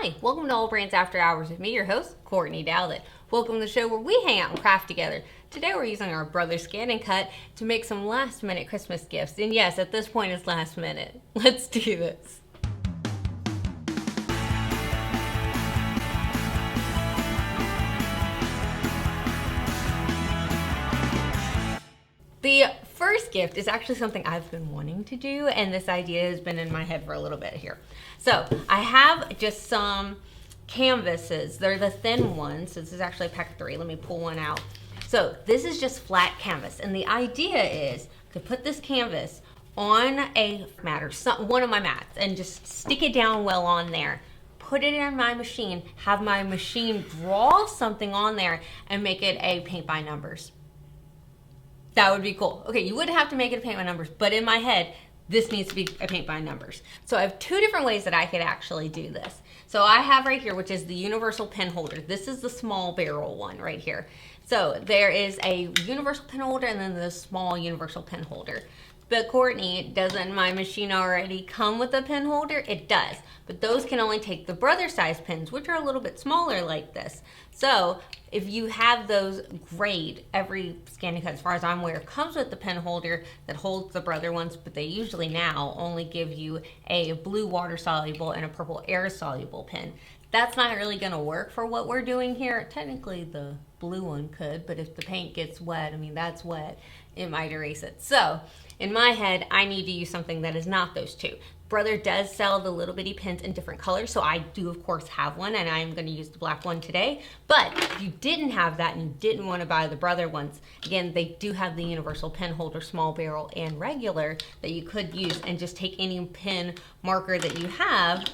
Hi, welcome to AllBrands After Hours with me, your host, Courtney Douthat. Welcome to the show where we hang out and craft together. Today we're using our Brother ScanNCut to make some last minute Christmas gifts. And yes, at this point it's last minute. Let's do this. The first gift is actually something I've been wanting to do, and this idea has been in my head for a little bit here. So I have just some canvases. They're the thin ones. So this is actually a pack of 3. Let me pull one out. So this is just flat canvas, and the idea is to put this canvas on a mat or one of my mats and just stick it down well on there. Put it in my machine, have my machine draw something on there, and make it a paint by numbers. That would be cool. Okay, you wouldn't have to make it a paint by numbers, but in my head, this needs to be a paint by numbers. So I have 2 different ways that I could actually do this. So I have right here, which is the universal pen holder. This is the small barrel one right here. So there is a universal pen holder and then the small universal pen holder. But Courtney, doesn't my machine already come with a pen holder? It does, but those can only take the brother size pens, which are a little bit smaller like this. So if you have those, great. Every ScanNCut, as far as I'm aware, comes with the pen holder that holds the brother ones, but they usually now only give you a blue water soluble and a purple air soluble pen. That's not really gonna work for what we're doing here. Technically the blue one could, but if the paint gets wet, I mean, that's wet, it might erase it. So in my head, I need to use something that is not those 2. Brother does sell the little bitty pens in different colors, so I do of course have one, and I'm gonna use the black one today. But if you didn't have that and you didn't wanna buy the brother ones, again, they do have the universal pen holder, small barrel and regular, that you could use and just take any pen marker that you have.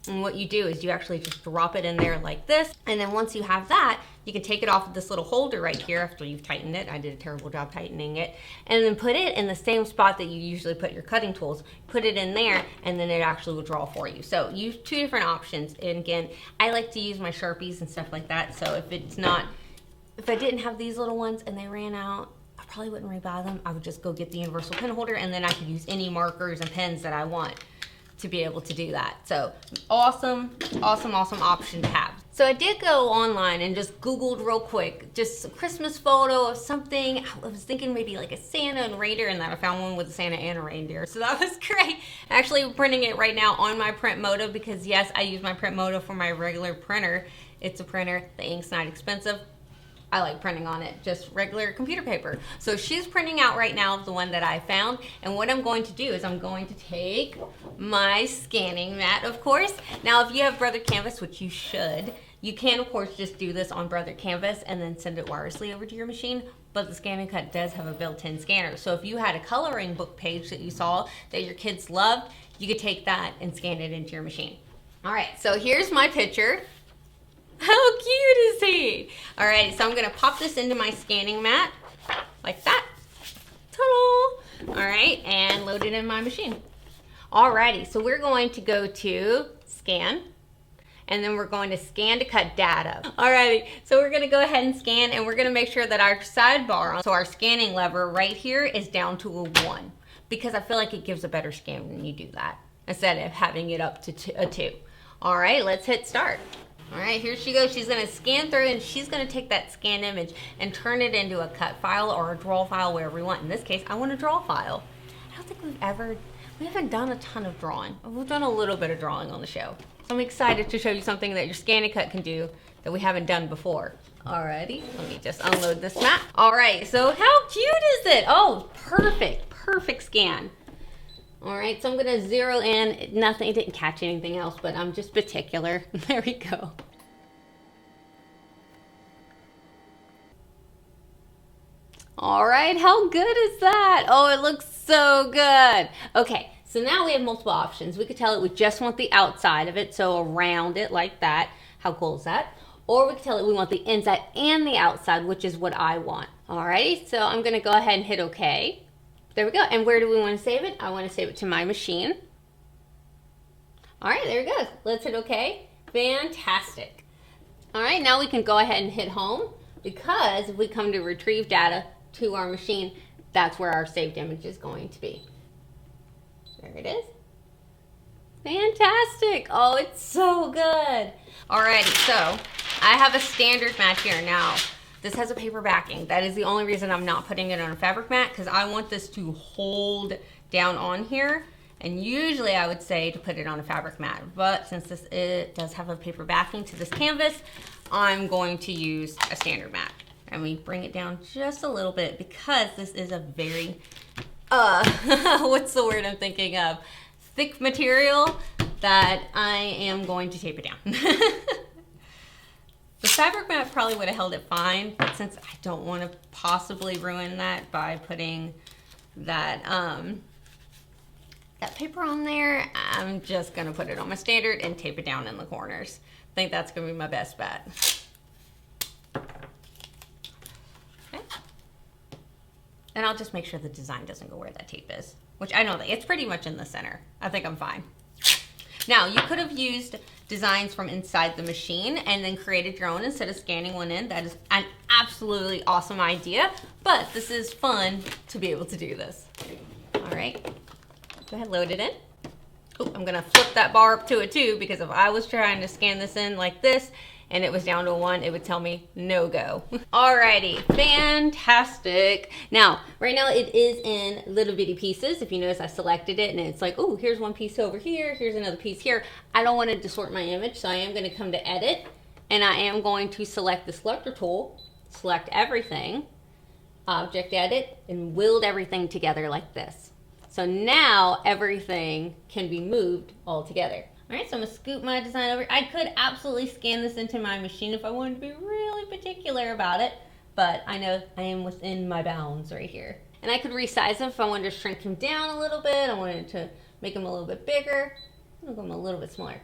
And what you do is you actually just drop it in there like this. And then once you have that, you can take it off of this little holder right here after you've tightened it. I did a terrible job tightening it. And then put it in the same spot that you usually put your cutting tools. Put it in there and then it actually will draw for you. So use 2 different options. And again, I like to use my Sharpies and stuff like that. So if I didn't have these little ones and they ran out, I probably wouldn't rebuy them. I would just go get the universal pen holder and then I could use any markers and pens that I want to be able to do that. So awesome option to have. So I did go online and just Googled real quick, just a Christmas photo of something. I was thinking maybe like a Santa and reindeer, and then I found one with a Santa and a reindeer. So that was great. Actually printing it right now on my print moto because yes, I use my print moto for my regular printer. It's a printer, the ink's not expensive. I like printing on it, just regular computer paper. So she's printing out right now the one that I found. And what I'm going to do is I'm going to take my scanning mat, of course. Now, if you have Brother Canvas, which you should, you can, of course, just do this on Brother Canvas and then send it wirelessly over to your machine. But the ScanNCut does have a built-in scanner. So if you had a coloring book page that you saw that your kids loved, you could take that and scan it into your machine. All right, so here's my picture. How cute is he? All right, so I'm gonna pop this into my scanning mat like that. Ta-da! All right, and load it in my machine. Alrighty, so we're going to go to scan, and then we're going to ScanNCut data. Alrighty, so we're gonna go ahead and scan, and we're gonna make sure that our sidebar, so our scanning lever right here is down to a 1, because I feel like it gives a better scan when you do that, instead of having it up to a 2. All right, let's hit start. All right, here she goes. She's gonna scan through and she's gonna take that scan image and turn it into a cut file or a draw file, wherever we want. In this case, I want a draw file. I don't think we haven't done a ton of drawing. We've done a little bit of drawing on the show. So I'm excited to show you something that your ScanNCut can do that we haven't done before. Alrighty, let me just unload this mat. All right, so how cute is it? Oh, perfect scan. All right, so I'm gonna zero in, nothing, it didn't catch anything else, but I'm just particular. There we go. All right, how good is that? Oh, it looks so good. Okay, so now we have multiple options. We could tell it we just want the outside of it, so around it like that. How cool is that? Or we could tell it we want the inside and the outside, which is what I want. All right, so I'm gonna go ahead and hit okay. There we go. And where do we want to save it? I want to save it to my machine. All right, there it goes. Let's hit okay. Fantastic. All right, now we can go ahead and hit home, because if we come to retrieve data to our machine, that's where our saved image is going to be. There it is. Fantastic. Oh, it's so good. Alrighty, so I have a standard mat here. Now, this has a paper backing. That is the only reason I'm not putting it on a fabric mat, because I want this to hold down on here. And usually I would say to put it on a fabric mat, but since it does have a paper backing to this canvas, I'm going to use a standard mat. And we bring it down just a little bit because this is a very, what's the word I'm thinking of? Thick material that I am going to tape it down. The fabric mat probably would have held it fine, but since I don't want to possibly ruin that by putting that, that paper on there, I'm just gonna put it on my standard and tape it down in the corners. I think that's gonna be my best bet. Okay. And I'll just make sure the design doesn't go where that tape is, which I know that it's pretty much in the center. I think I'm fine. Now, you could have used designs from inside the machine and then created your own instead of scanning one in. That is an absolutely awesome idea, but this is fun to be able to do this. All right. Go ahead, load it in. Oh, I'm gonna flip that bar up to a 2 because if I was trying to scan this in like this and it was down to a 1, it would tell me no go. Alrighty, fantastic. Now, right now it is in little bitty pieces. If you notice, I selected it and it's like, oh, here's one piece over here, here's another piece here. I don't want to distort my image, so I am gonna come to edit and I am going to select the selector tool, select everything, object edit, and wield everything together like this. So now everything can be moved all together. All right, so I'm gonna scoop my design over. I could absolutely scan this into my machine if I wanted to be really particular about it, but I know I am within my bounds right here. And I could resize him if I wanted to shrink him down a little bit. I wanted to make him a little bit bigger. I'll make him a little bit smaller.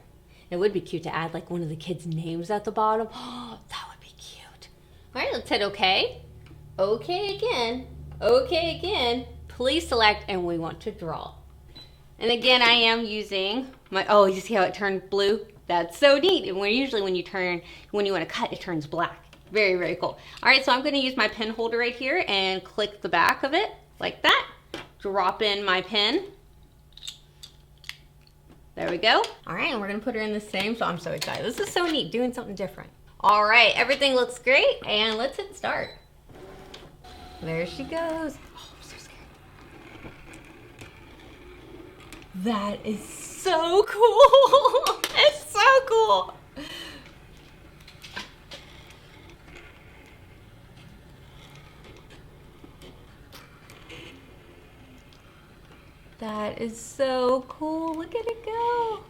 It would be cute to add like one of the kids' names at the bottom. Oh, that would be cute. All right, let's hit okay. Okay again, okay again. Please select, and we want to draw. And again, I am using my, oh, you see how it turned blue? That's so neat. And when you want to cut, it turns black. Very, very cool. All right, so I'm gonna use my pen holder right here and click the back of it like that. Drop in my pen. There we go. All right, and we're gonna put her in the same, so I'm so excited. This is so neat, doing something different. All right, everything looks great, and let's hit start. There she goes. That is so cool. It's so cool. That is so cool. Look at it go.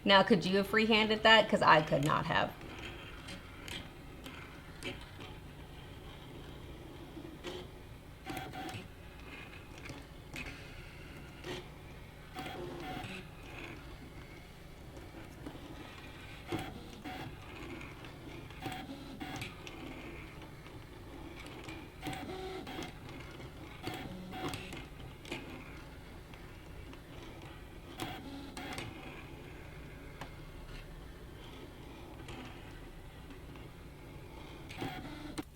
Now, could you have freehanded that? Because I could not have.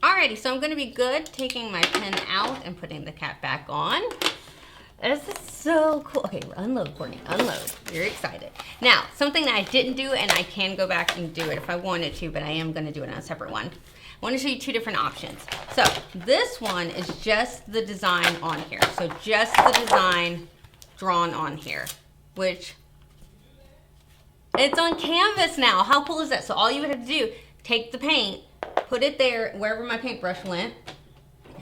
Alrighty, so I'm going to be good taking my pen out and putting the cap back on. This is so cool. Okay, unload, Courtney, unload. You're excited. Now, something that I didn't do, and I can go back and do it if I wanted to, but I am going to do it on a separate one. I want to show you 2 different options. So this one is just the design on here. So just the design drawn on here, which it's on canvas now. How cool is that? So all you would have to do, take the paint, put it there wherever my paintbrush went.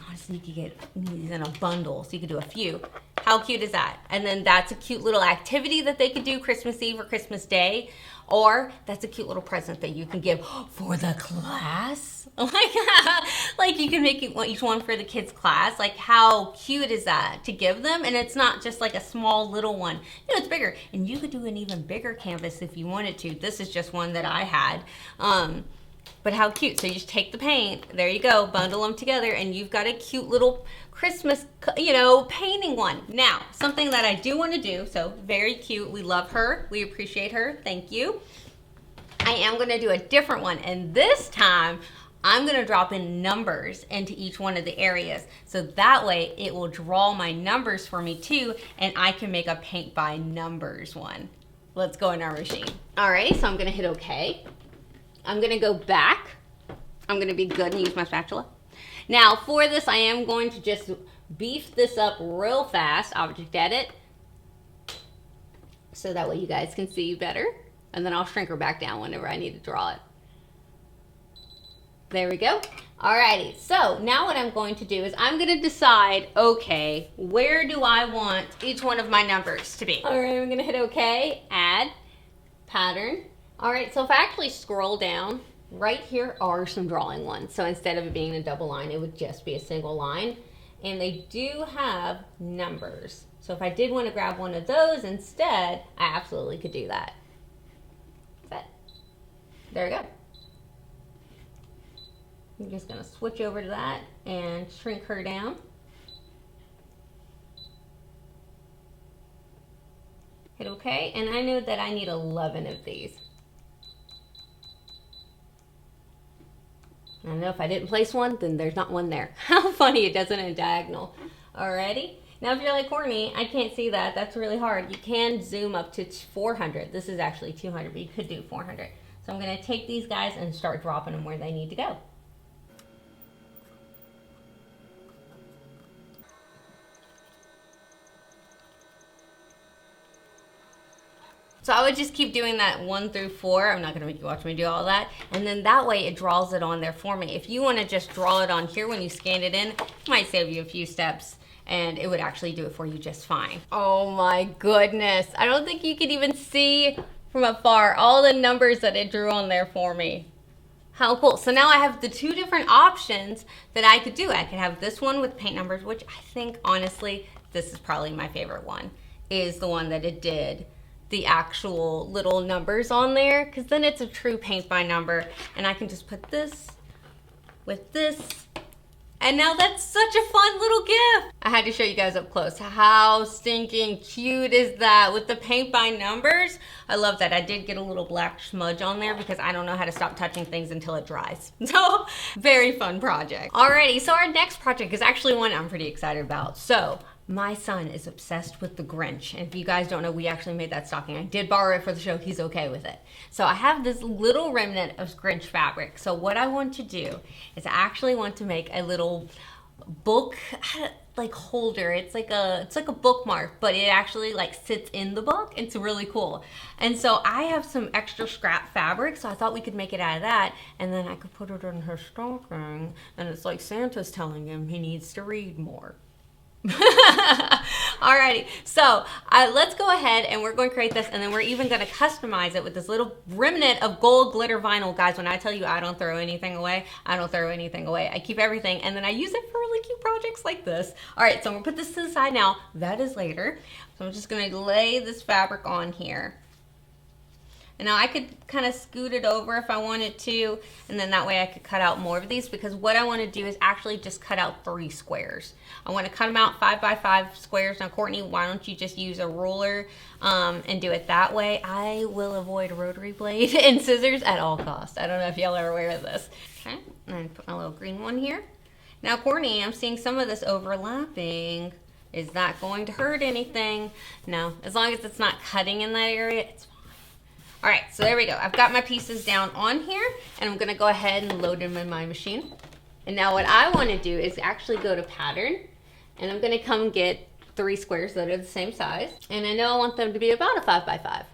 Honestly, you could get these in a bundle, so you could do a few. How cute is that? And then that's a cute little activity that they could do Christmas Eve or Christmas Day. Or that's a cute little present that you can give for the class. Like you can make each one for the kids' class. Like how cute is that to give them? And it's not just like a small little one. You know, it's bigger. And you could do an even bigger canvas if you wanted to. This is just one that I had. But how cute. So you just take the paint, there you go, bundle them together, and you've got a cute little Christmas, you know, painting one. Now, something that I do want to do, so very cute, we love her, we appreciate her, thank you. I am going to do a different one, and this time, I'm gonna drop in numbers into each one of the areas. So that way it will draw my numbers for me too, and I can make a paint by numbers one. Let's go in our machine. Alrighty, so I'm gonna hit okay. I'm gonna go back. I'm gonna be good and use my spatula. Now for this, I am going to just beef this up real fast, object edit, so that way you guys can see better. And then I'll shrink her back down whenever I need to draw it. There we go. Alrighty, so now what I'm going to do is I'm gonna decide, okay, where do I want each one of my numbers to be? Alright, I'm gonna hit okay, add, pattern. Alright, so if I actually scroll down, right here are some drawing ones. So instead of it being a double line, it would just be a single line. And they do have numbers. So if I did want to grab one of those instead, I absolutely could do that. But there we go. I'm just gonna switch over to that and shrink her down. Hit okay, and I know that I need 11 of these. I know if I didn't place one, then there's not one there. How funny it does it in a diagonal. Alrighty. Now if you're like, Courtney, I can't see that. That's really hard. You can zoom up to 400. This is actually 200, but you could do 400. So I'm going to take these guys and start dropping them where they need to go. So I would just keep doing that 1 through 4. I'm not gonna make you watch me do all that. And then that way it draws it on there for me. If you wanna just draw it on here when you scan it in, it might save you a few steps and it would actually do it for you just fine. Oh my goodness. I don't think you can even see from afar all the numbers that it drew on there for me. How cool. So now I have the 2 different options that I could do. I could have this one with paint numbers, which I think honestly, this is probably my favorite one, is the one that it did the actual little numbers on there, because then it's a true paint by number, and I can just put this with this, and now that's such a fun little gift. I had to show you guys up close. How stinking cute is that with the paint by numbers? I love that. I did get a little black smudge on there because I don't know how to stop touching things until it dries. So very fun project. Alrighty, so our next project is actually one I'm pretty excited about. So my son is obsessed with the Grinch. And if you guys don't know, we actually made that stocking. I did borrow it for the show. He's okay with it. So I have this little remnant of Grinch fabric. So what I want to do is I actually want to make a little book like holder. It's like a bookmark, but it actually like sits in the book. It's really cool. And so I have some extra scrap fabric, so I thought we could make it out of that, and then I could put it in her stocking, and it's like Santa's telling him he needs to read more. Alrighty, so let's go ahead and we're going to create this, and then we're even going to customize it with this little remnant of gold glitter vinyl. Guys, when I tell you I don't throw anything away, I don't throw anything away. I keep everything, and then I use it for really cute projects like this. Alright, so I'm going to put this to the side now. That is later. So I'm just going to lay this fabric on here. And now I could kind of scoot it over if I wanted to, and then that way I could cut out more of these, because what I want to do is actually just cut out 3 squares. I want to cut them out 5 by 5 squares. Now Courtney, why don't you just use a ruler and do it that way? I will avoid a rotary blade and scissors at all costs. I don't know if y'all are aware of this. Okay, and put my little green one here. Now Courtney, I'm seeing some of this overlapping. Is that going to hurt anything? No, as long as it's not cutting in that area, it's fine. All right, so there we go. I've got my pieces down on here, and I'm gonna go ahead and load them in my machine. And now what I wanna do is actually go to pattern, and I'm gonna come get 3 squares that are the same size. And I know I want them to be about a 5 by 5.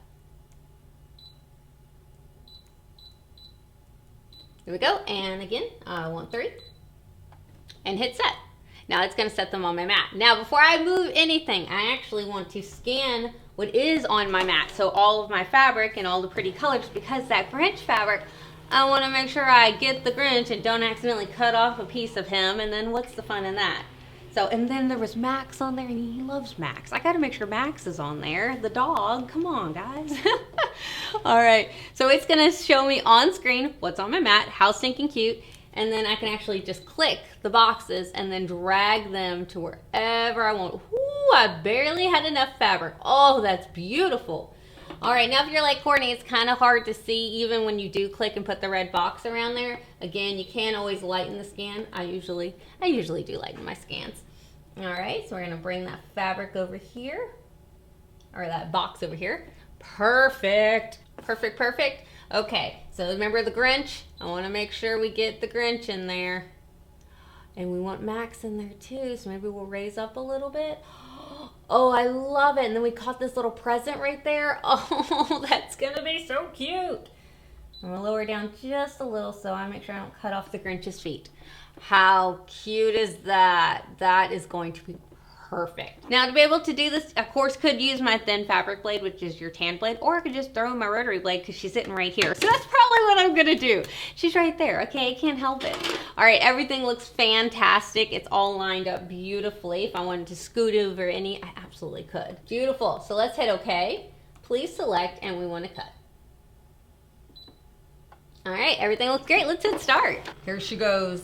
There we go, and again, I want 3. And hit set. Now it's gonna set them on my mat. Now before I move anything, I actually want to scan what is on my mat. So all of my fabric and all the pretty colors, because that Grinch fabric, I wanna make sure I get the Grinch and don't accidentally cut off a piece of him, and then what's the fun in that? So, and then there was Max on there, and he loves Max. I gotta make sure Max is on there, the dog, come on guys. All right, so it's gonna show me on screen what's on my mat, how stinking cute, and then I can actually just click the boxes and then drag them to wherever I want. Ooh, I barely had enough fabric. Oh, that's beautiful. All right, now if you're like Courtney, it's kind of hard to see even when you do click and put the red box around there. Again, you can always lighten the scan. I usually do lighten my scans. All right, so we're gonna bring that fabric over here, or that box over here. Perfect, perfect, perfect. Okay, so remember the Grinch? I wanna make sure we get the Grinch in there. And we want Max in there too, so maybe we'll raise up a little bit. Oh, I love it. And then we caught this little present right there. Oh, that's gonna be so cute. I'm gonna lower down just a little so I make sure I don't cut off the Grinch's feet. How cute is that? That is going to be perfect. Now to be able to do this, of course, could use my thin fabric blade, which is your tan blade, or I could just throw in my rotary blade because she's sitting right here. So that's probably what I'm gonna do. She's right there, okay? I can't help it. All right, everything looks fantastic. It's all lined up beautifully. If I wanted to scoot over any, I absolutely could. Beautiful, so let's hit okay. Please select, and we wanna cut. All right, everything looks great. Let's hit start. Here she goes.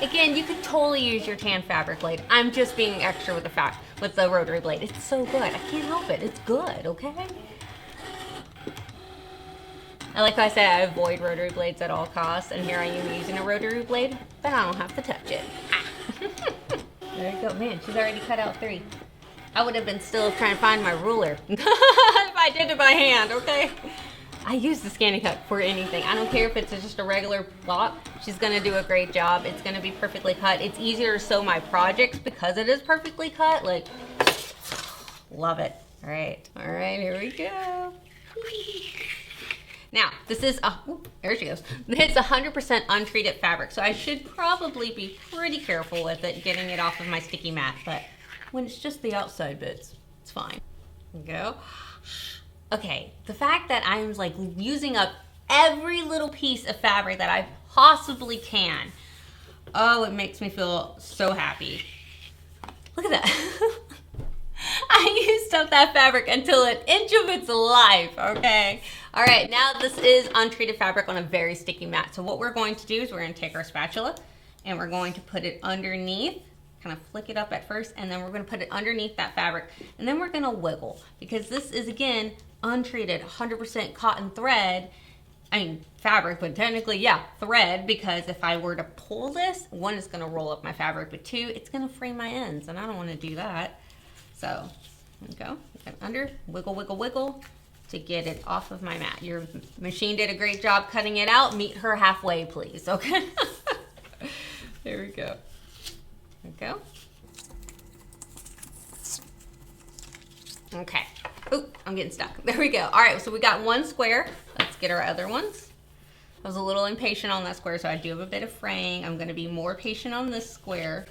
Again, you could totally use your tan fabric blade. I'm just being extra with the rotary blade. It's so good. I can't help it. It's good, okay? I like how I said I avoid rotary blades at all costs, and here I am using a rotary blade, but I don't have to touch it. Ah. There you go. Man, she's already cut out 3. I would have been still trying to find my ruler if I did it by hand, okay? I use the ScanNCut for anything. I don't care if it's just a regular block. She's gonna do a great job. It's gonna be perfectly cut. It's easier to sew my projects because it is perfectly cut. Like, love it. All right, here we go. Now, this is, there she goes. It's 100% untreated fabric, so I should probably be pretty careful with it, getting it off of my sticky mat, but when it's just the outside bits, it's fine. There we go. Okay, the fact that I'm like using up every little piece of fabric that I possibly can. Oh, it makes me feel so happy. Look at that. I used up that fabric until an inch of its life, okay? All right, now this is untreated fabric on a very sticky mat. So what we're going to do is we're gonna take our spatula and we're going to put it underneath, kind of flick it up at first, and then we're gonna put it underneath that fabric, and then we're gonna wiggle, because this is, again, untreated, 100% cotton thread. I mean, fabric, but technically, yeah, thread, because if I were to pull this, 1, it's gonna roll up my fabric, but 2, it's gonna frame my ends, and I don't wanna do that. So, there we go, under, wiggle, wiggle, wiggle, to get it off of my mat. Your machine did a great job cutting it out. Meet her halfway, please, okay? There we go. There we go. Okay. Oop, I'm getting stuck. There we go. All right, so we got 1 square. Let's get our other ones. I was a little impatient on that square, so I do have a bit of fraying. I'm gonna be more patient on this square.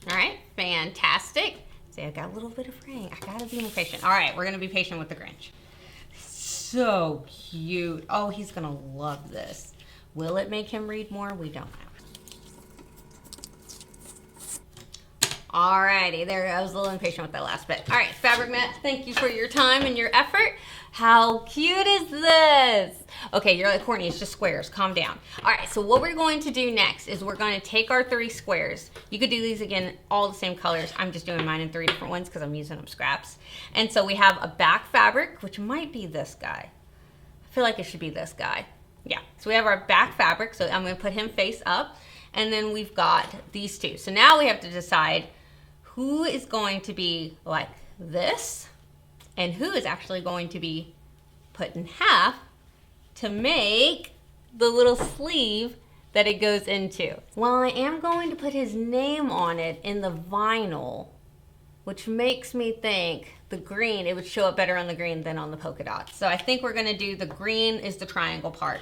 All right, fantastic. See, I got a little bit of fraying. I gotta be more patient. All right, we're gonna be patient with the Grinch. So cute. Oh, he's gonna love this. Will it make him read more? We don't know. Alrighty, there, I was a little impatient with that last bit. All right, fabric mat, thank you for your time and your effort. How cute is this? Okay, you're like, Courtney, it's just squares, calm down. All right, so what we're going to do next is we're going to take our 3 squares. You could do these again, all the same colors. I'm just doing mine in 3 different ones because I'm using them scraps. And so we have a back fabric, which might be this guy. I feel like it should be this guy. Yeah, so we have our back fabric, so I'm gonna put him face up. And then we've got these 2. So now we have to decide who is going to be like this and who is actually going to be put in half to make the little sleeve that it goes into. Well, I am going to put his name on it in the vinyl, which makes me think the green, it would show up better on the green than on the polka dots. So I think we're gonna do the green is the triangle part.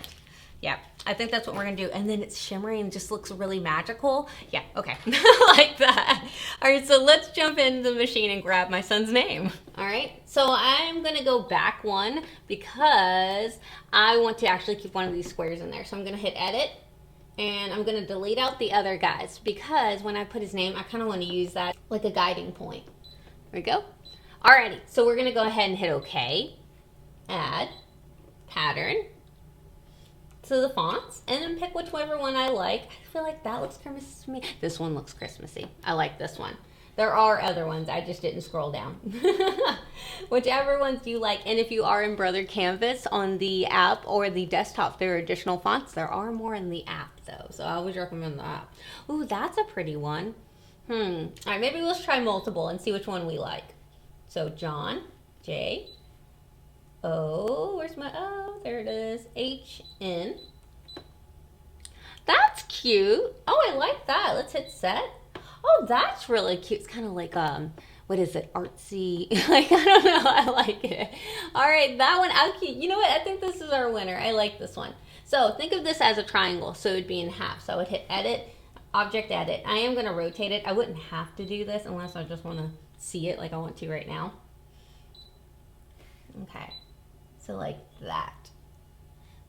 Yeah, I think that's what we're gonna do. And then it's shimmery and just looks really magical. Yeah, okay, like that. All right, so let's jump into the machine and grab my son's name. All right, so I'm gonna go back 1 because I want to actually keep one of these squares in there. So I'm gonna hit edit and I'm gonna delete out the other guys because when I put his name, I kinda wanna use that like a guiding point. There we go. Alrighty, so we're gonna go ahead and hit okay, add, pattern, to the fonts and then pick whichever one I like. I feel like that looks Christmassy to me. This one looks Christmassy. I like this one. There are other ones, I just didn't scroll down. Whichever ones you like. And if you are in Brother Canvas on the app or the desktop, there are additional fonts. There are more in the app though, so I always recommend the app. Ooh, that's a pretty one. All right, maybe let's try multiple and see which one we like. So John, J, O, where's my O? There it is, H, N. That's cute. Oh, I like that. Let's hit set. Oh, that's really cute. It's kind of like, what is it, artsy? Like, I don't know, I like it. All right, that one, how cute. You know what, I think this is our winner. I like this one. So think of this as a triangle, so it would be in half. So I would hit edit, object edit. I am gonna rotate it. I wouldn't have to do this unless I just wanna see it like I want to right now. Okay, so like that.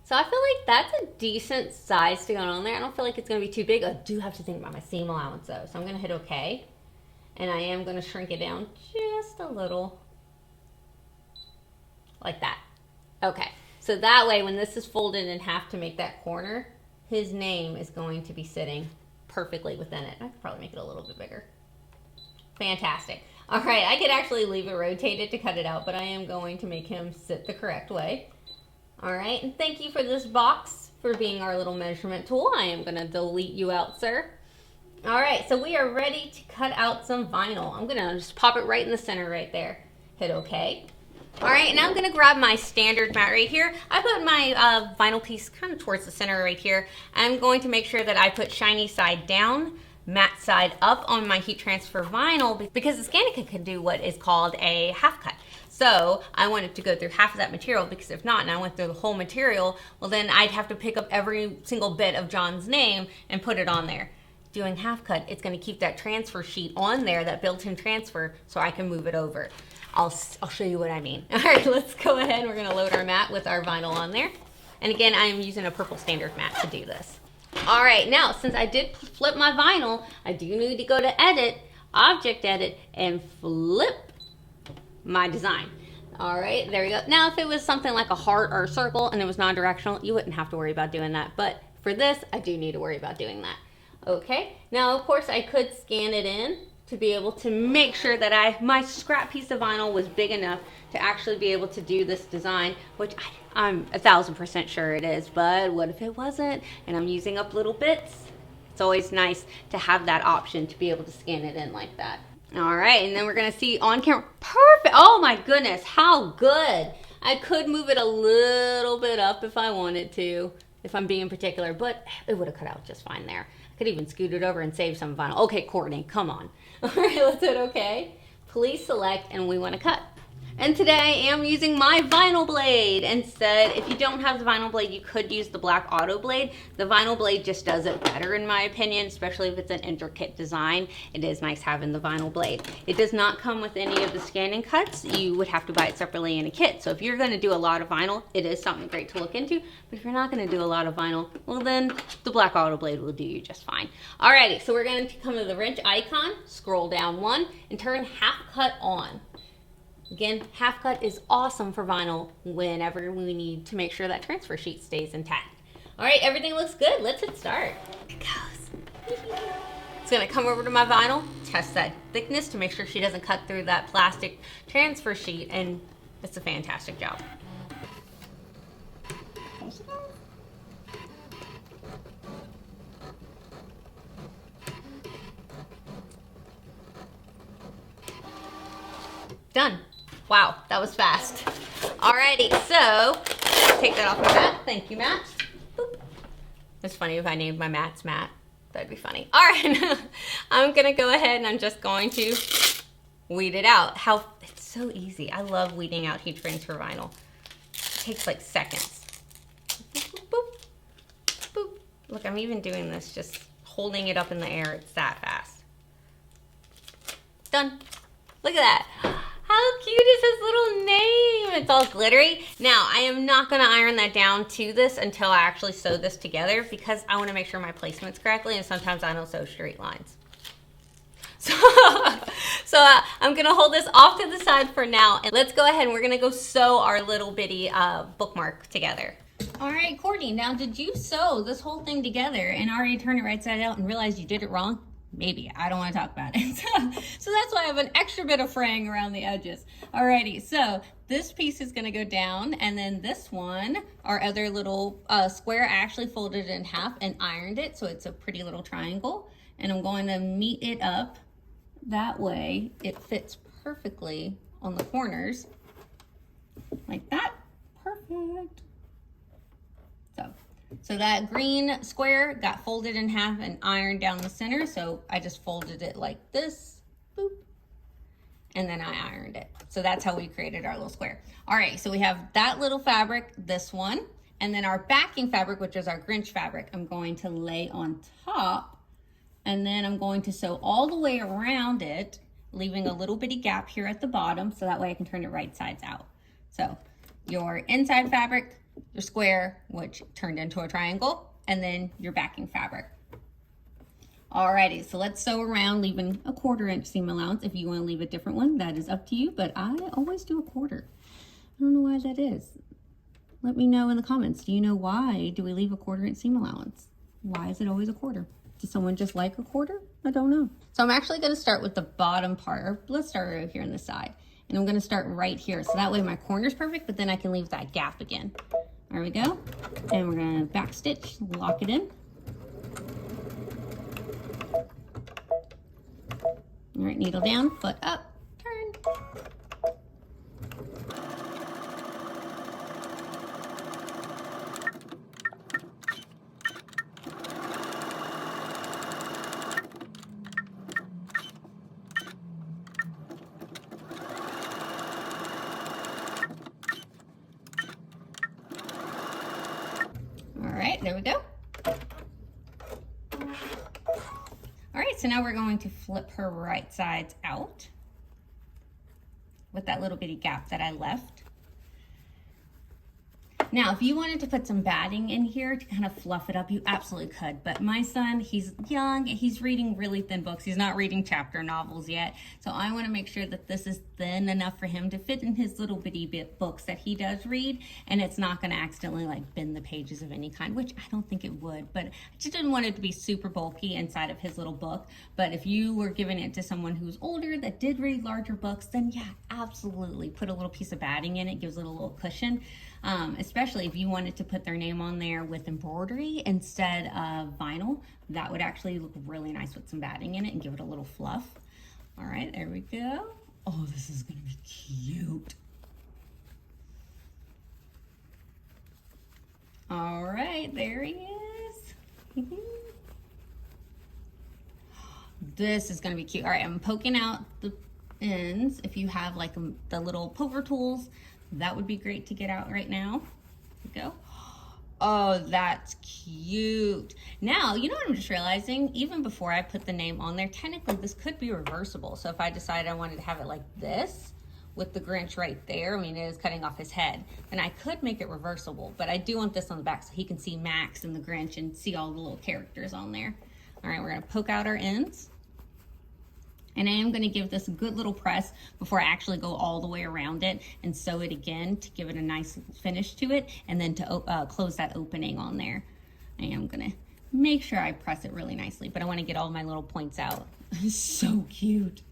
So I feel like that's a decent size to go on there. I don't feel like it's gonna be too big. I do have to think about my seam allowance though. So I'm gonna hit okay. And I am gonna shrink it down just a little. Like that. Okay, so that way when this is folded in half to make that corner, his name is going to be sitting perfectly within it. I could probably make it a little bit bigger. Fantastic. All right, I could actually leave it rotated to cut it out, but I am going to make him sit the correct way. All right, and thank you for this box for being our little measurement tool. I am gonna delete you out, sir. All right, so we are ready to cut out some vinyl. I'm gonna just pop it right in the center right there. Hit okay. All right, now I'm gonna grab my standard mat right here. I put my vinyl piece kind of towards the center right here. I'm going to make sure that I put shiny side down, matte side up on my heat transfer vinyl because the ScanNCut can do what is called a half cut. So I wanted to go through half of that material because if not, and I went through the whole material, well then I'd have to pick up every single bit of John's name and put it on there. Doing half cut, it's gonna keep that transfer sheet on there, that built-in transfer, so I can move it over. I'll show you what I mean. All right, let's go ahead. We're gonna load our mat with our vinyl on there. And again, I am using a purple standard mat to do this. All right, now since I did flip my vinyl, I do need to go to edit, object edit, and flip my design. All right, there we go. Now, if it was something like a heart or a circle and it was non-directional, you wouldn't have to worry about doing that. But for this, I do need to worry about doing that. Okay, now of course I could scan it in to be able to make sure that my scrap piece of vinyl was big enough to actually be able to do this design, which I'm 1000% sure it is, but what if it wasn't and I'm using up little bits? It's always nice to have that option to be able to scan it in like that. All right, and then we're gonna see on camera, perfect. Oh my goodness, how good. I could move it a little bit up if I wanted to, if I'm being particular, but it would have cut out just fine there. I could even scoot it over and save some vinyl. Okay, Courtney, come on. All right, let's hit okay. Please select, and we wanna cut. And today I am using my vinyl blade instead. If you don't have the vinyl blade, you could use the black auto blade. The vinyl blade just does it better in my opinion, especially if it's an intricate design. It is nice having the vinyl blade. It does not come with any of the ScanNCuts. You would have to buy it separately in a kit. So if you're gonna do a lot of vinyl, it is something great to look into. But if you're not gonna do a lot of vinyl, well then the black auto blade will do you just fine. Alrighty, so we're going to come to the wrench icon, scroll down one, and turn half cut on. Again, half cut is awesome for vinyl whenever we need to make sure that transfer sheet stays intact. All right, everything looks good. Let's hit start. It goes. It's gonna come over to my vinyl, test that thickness to make sure she doesn't cut through that plastic transfer sheet, and it's a fantastic job. Done. Wow, that was fast. Alrighty, so take that off my mat. Thank you, Matt. Boop. It's funny if I named my mats Matt. That'd be funny. All right, I'm gonna go ahead and I'm just going to weed it out. It's so easy. I love weeding out heat transfer vinyl. It takes like seconds. Boop, boop, boop, boop. Look, I'm even doing this, just holding it up in the air. It's that fast. Done. Look at that. How cute is his little name? It's all glittery. Now, I am not gonna iron that down to this until I actually sew this together because I wanna make sure my placement's correctly, and sometimes I don't sew straight lines. So I'm gonna hold this off to the side for now, and let's go ahead and we're gonna go sew our little bitty bookmark together. All right, Courtney, now did you sew this whole thing together and already turn it right side out and realize you did it wrong? Maybe. I don't want to talk about it. So that's why I have an extra bit of fraying around the edges. Alrighty, so this piece is going to go down, and then this one, our other little square, I actually folded it in half and ironed it so it's a pretty little triangle. And I'm going to meet it up that way it fits perfectly on the corners like that. Perfect. So that green square got folded in half and ironed down the center. So I just folded it like this, boop, and then I ironed it. So that's how we created our little square. All right, so we have that little fabric, this one, and then our backing fabric, which is our Grinch fabric, I'm going to lay on top, and then I'm going to sew all the way around it, leaving a little bitty gap here at the bottom, so that way I can turn it right sides out. So your inside fabric, your square, which turned into a triangle, and then your backing fabric. Alrighty, so let's sew around, leaving a 1/4 inch seam allowance. If you want to leave a different one, that is up to you, but I always do a 1/4. I don't know why that is. Let me know in the comments. Do you know why do we leave a 1/4 inch seam allowance? Why is it always a 1/4? Does someone just like a 1/4? I don't know. So I'm actually going to start with the bottom part. Let's start right here on the side. And I'm going to start right here. So that way my corner's perfect, but then I can leave that gap again. There we go. And we're going to back stitch, lock it in. All right, needle down, foot up, turn. All right, there we go. All right, so now we're going to flip her right sides out with that little bitty gap that I left. Now, if you wanted to put some batting in here to kind of fluff it up, you absolutely could. But my son, he's young, he's reading really thin books. He's not reading chapter novels yet. So I want to make sure that this is thin enough for him to fit in his little bitty books that he does read. And it's not going to accidentally like bend the pages of any kind, which I don't think it would. But I just didn't want it to be super bulky inside of his little book. But if you were giving it to someone who's older that did read larger books, then yeah, absolutely. Put a little piece of batting in it, gives it a little cushion. Especially if you wanted to put their name on there with embroidery instead of vinyl, that would actually look really nice with some batting in it and give it a little fluff. All right, there we go. Oh, this is gonna be cute. All right, there he is. This is gonna be cute. All right, I'm poking out the ends. If you have like the little poker tools, that would be great to get out right now. There we go. Oh, that's cute. Now, you know what I'm just realizing? Even before I put the name on there, technically this could be reversible. So if I decided I wanted to have it like this with the Grinch right there, I mean, it is cutting off his head, then I could make it reversible. But I do want this on the back so he can see Max and the Grinch and see all the little characters on there. All right, we're gonna poke out our ends. And I am going to give this a good little press before I actually go all the way around it and sew it again to give it a nice finish to it, and then to close that opening on there. I am going to make sure I press it really nicely, but I want to get all my little points out. So cute.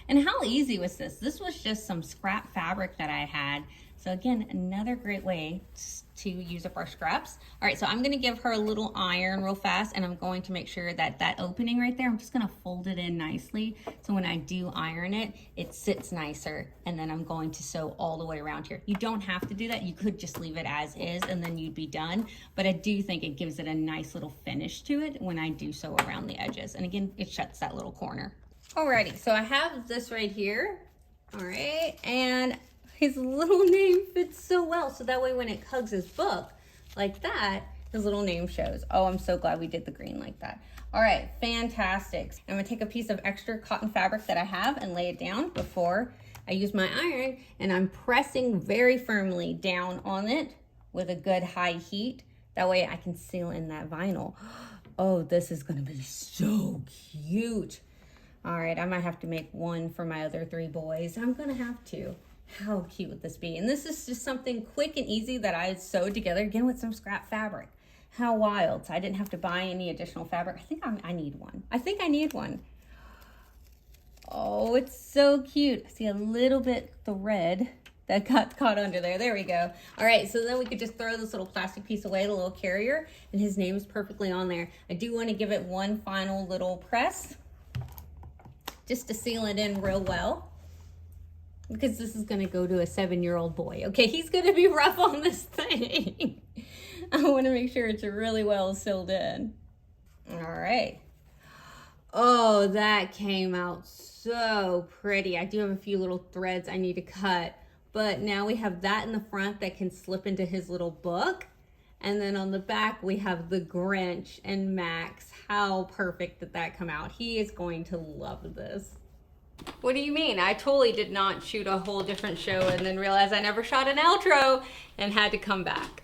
And how easy was this? This was just some scrap fabric that I had. So again, another great way to use up our scraps. All right, so I'm gonna give her a little iron real fast, and I'm going to make sure that that opening right there, I'm just gonna fold it in nicely. So when I do iron it, it sits nicer, and then I'm going to sew all the way around here. You don't have to do that. You could just leave it as is, and then you'd be done. But I do think it gives it a nice little finish to it when I do sew around the edges. And again, it shuts that little corner. Alrighty, so I have this right here. All right, and his little name fits so well, so that way when it hugs his book like that, his little name shows. Oh, I'm so glad we did the green like that. All right, fantastic. I'm gonna take a piece of extra cotton fabric that I have and lay it down before I use my iron, and I'm pressing very firmly down on it with a good high heat. That way I can seal in that vinyl. Oh, this is gonna be so cute. All right, I might have to make one for my other 3 boys. I'm gonna have to. How cute would this be? And this is just something quick and easy that I sewed together, again, with some scrap fabric. How wild. So I didn't have to buy any additional fabric. I think I need one. I think I need one. Oh, it's so cute. I see a little bit thread that got caught under there. There we go. All right, so then we could just throw this little plastic piece away, the little carrier, and his name is perfectly on there. I do want to give it one final little press just to seal it in real well, because this is going to go to a 7-year-old boy. Okay, he's going to be rough on this thing. I want to make sure it's really well sealed in. All right. Oh, that came out so pretty. I do have a few little threads I need to cut, but now we have that in the front that can slip into his little book. And then on the back, we have the Grinch and Max. How perfect did that come out? He is going to love this. What do you mean? I totally did not shoot a whole different show and then realized I never shot an outro and had to come back.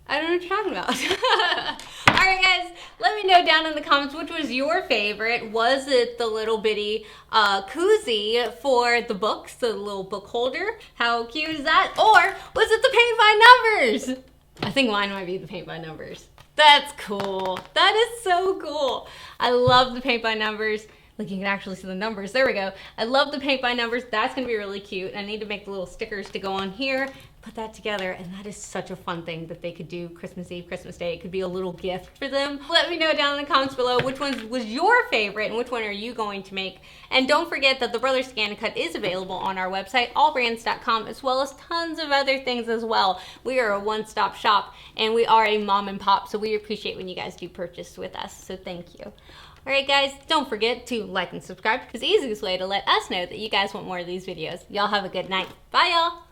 I don't know what you're talking about. All right, guys, let me know down in the comments which was your favorite. Was it the little bitty koozie for the books, the little book holder? How cute is that? Or was it the paint by numbers? I think mine might be the paint by numbers. That's cool. That is so cool. I love the paint by numbers. Look, you can actually see the numbers. There we go. I love the paint by numbers. That's gonna be really cute. I need to make the little stickers to go on here, put that together, and that is such a fun thing that they could do Christmas Eve, Christmas Day. It could be a little gift for them. Let me know down in the comments below which one was your favorite and which one are you going to make. And don't forget that the Brother ScanNCut is available on our website, allbrands.com, as well as tons of other things as well. We are a one-stop shop, and we are a mom and pop, so we appreciate when you guys do purchase with us, so thank you. All right, guys, don't forget to like and subscribe. It's the easiest way to let us know that you guys want more of these videos. Y'all have a good night. Bye, y'all.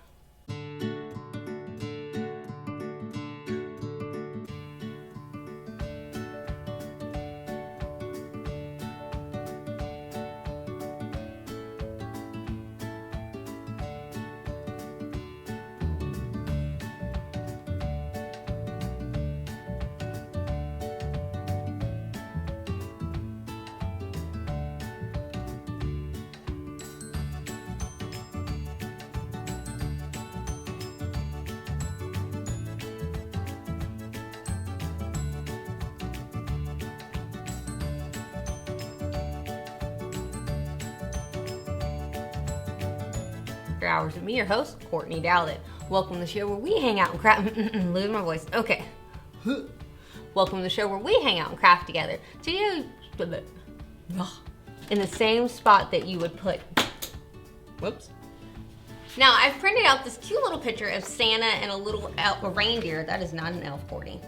Hours with me, your host, Courtney Douthat. Welcome to the show where we hang out and craft. Losing my voice. Okay. Welcome to the show where we hang out and craft together. In the same spot that you would put. Whoops. Now I've printed out this cute little picture of Santa and a little elf, a reindeer. That is not an elf, Courtney.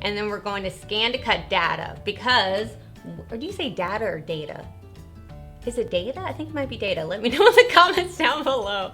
And then we're going to ScanNCut data because, or do you say data or data? Is it data? I think it might be data. Let me know in the comments down below.